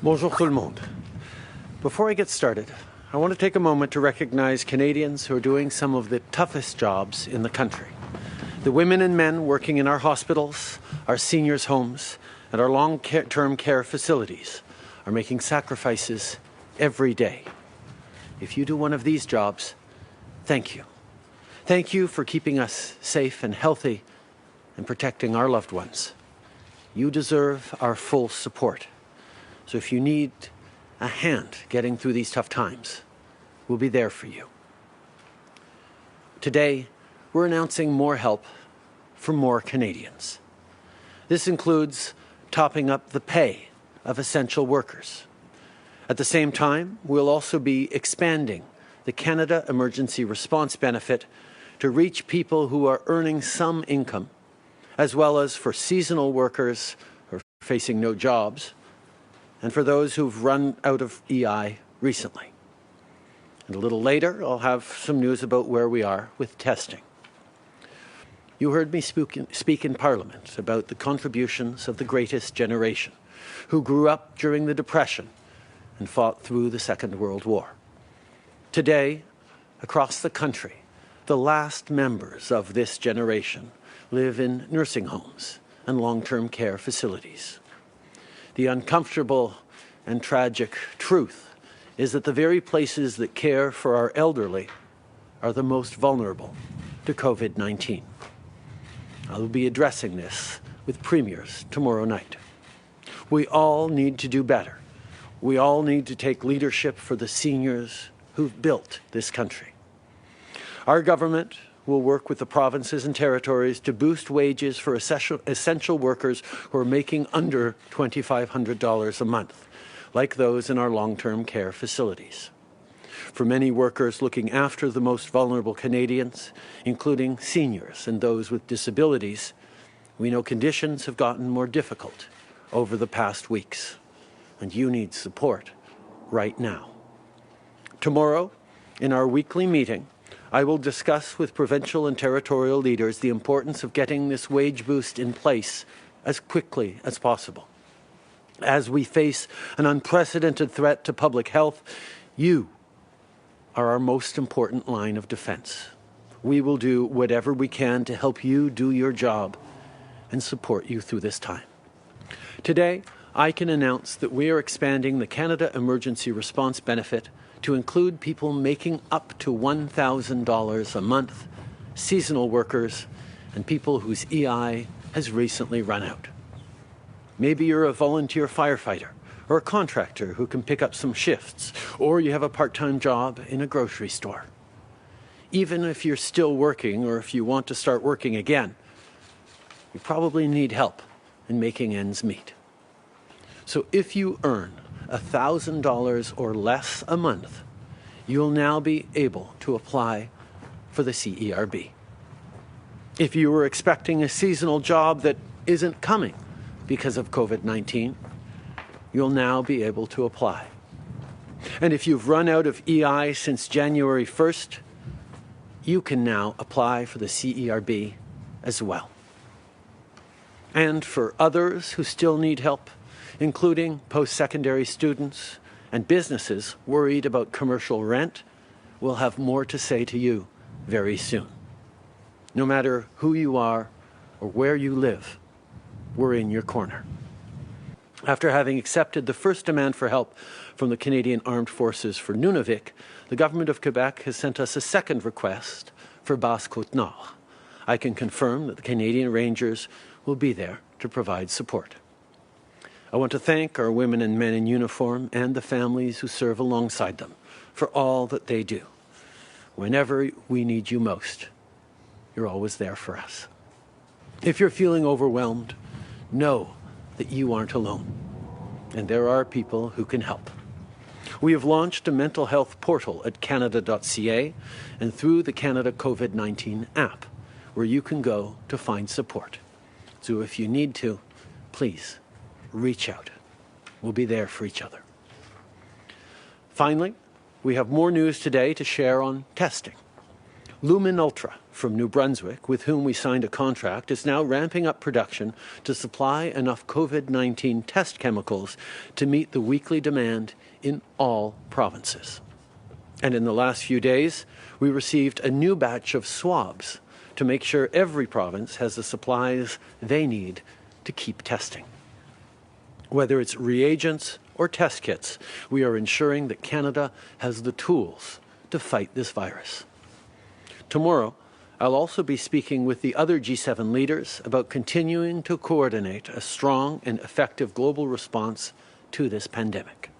Bonjour tout le monde. Before I get started, I want to take a moment to recognize Canadians who are doing some of the toughest jobs in the country. The women and men working in our hospitals, our seniors' homes, and our long-term care facilities are making sacrifices every day. If you do one of these jobs, thank you. Thank you for keeping us safe and healthy and protecting our loved ones. You deserve our full support. So if you need a hand getting through these tough times, we'll be there for you. Today, we're announcing more help for more Canadians. This includes topping up the pay of essential workers. At the same time, we'll also be expanding the Canada Emergency Response Benefit to reach people who are earning some income, as well as for seasonal workers who are facing no jobs, and for those who've run out of EI recently. And a little later, I'll have some news about where we are with testing. You heard me speak in Parliament about the contributions of the greatest generation, who grew up during the Depression and fought through the Second World War. Today, across the country, the last members of this generation live in nursing homes and long-term care facilities. The uncomfortable and tragic truth is that the very places that care for our elderly are the most vulnerable to COVID-19. I will be addressing this with premiers tomorrow night. We all need to do better. We all need to take leadership for the seniors who've built this country. Our government will work with the provinces and territories to boost wages for essential workers who are making under $2,500 a month, like those in our long-term care facilities. For many workers looking after the most vulnerable Canadians, including seniors and those with disabilities, we know conditions have gotten more difficult over the past weeks, and you need support right now. Tomorrow, in our weekly meeting, I will discuss with provincial and territorial leaders the importance of getting this wage boost in place as quickly as possible. As we face an unprecedented threat to public health, you are our most important line of defense. We will do whatever we can to help you do your job and support you through this time. Today, I can announce that we are expanding the Canada Emergency Response Benefit to include people making up to $1,000 a month, seasonal workers, and people whose EI has recently run out. Maybe you're a volunteer firefighter or a contractor who can pick up some shifts, or you have a part-time job in a grocery store. Even if you're still working or if you want to start working again, you probably need help in making ends meet. So if you earn $1,000 or less a month, you'll now be able to apply for the CERB. If you were expecting a seasonal job that isn't coming because of COVID-19, you'll now be able to apply. And if you've run out of EI since January 1st, you can now apply for the CERB as well. And for others who still need help, including post-secondary students and businesses worried about commercial rent, we'll have more to say to you very soon. No matter who you are or where you live, we're in your corner. After having accepted the first demand for help from the Canadian Armed Forces for Nunavik, the Government of Quebec has sent us a second request for Basse-Côte-Nord. I can confirm that the Canadian Rangers will be there to provide support. I want to thank our women and men in uniform and the families who serve alongside them for all that they do. Whenever we need you most, you're always there for us. If you're feeling overwhelmed, know that you aren't alone, and there are people who can help. We have launched a mental health portal at canada.ca and through the Canada COVID-19 app, where you can go to find support. So if you need to, please reach out. We'll be there for each other. Finally, we have more news today to share on testing. Lumen Ultra from New Brunswick, with whom we signed a contract, is now ramping up production to supply enough COVID-19 test chemicals to meet the weekly demand in all provinces. And in the last few days, we received a new batch of swabs to make sure every province has the supplies they need to keep testing. Whether it's reagents or test kits, we are ensuring that Canada has the tools to fight this virus. Tomorrow, I'll also be speaking with the other G7 leaders about continuing to coordinate a strong and effective global response to this pandemic.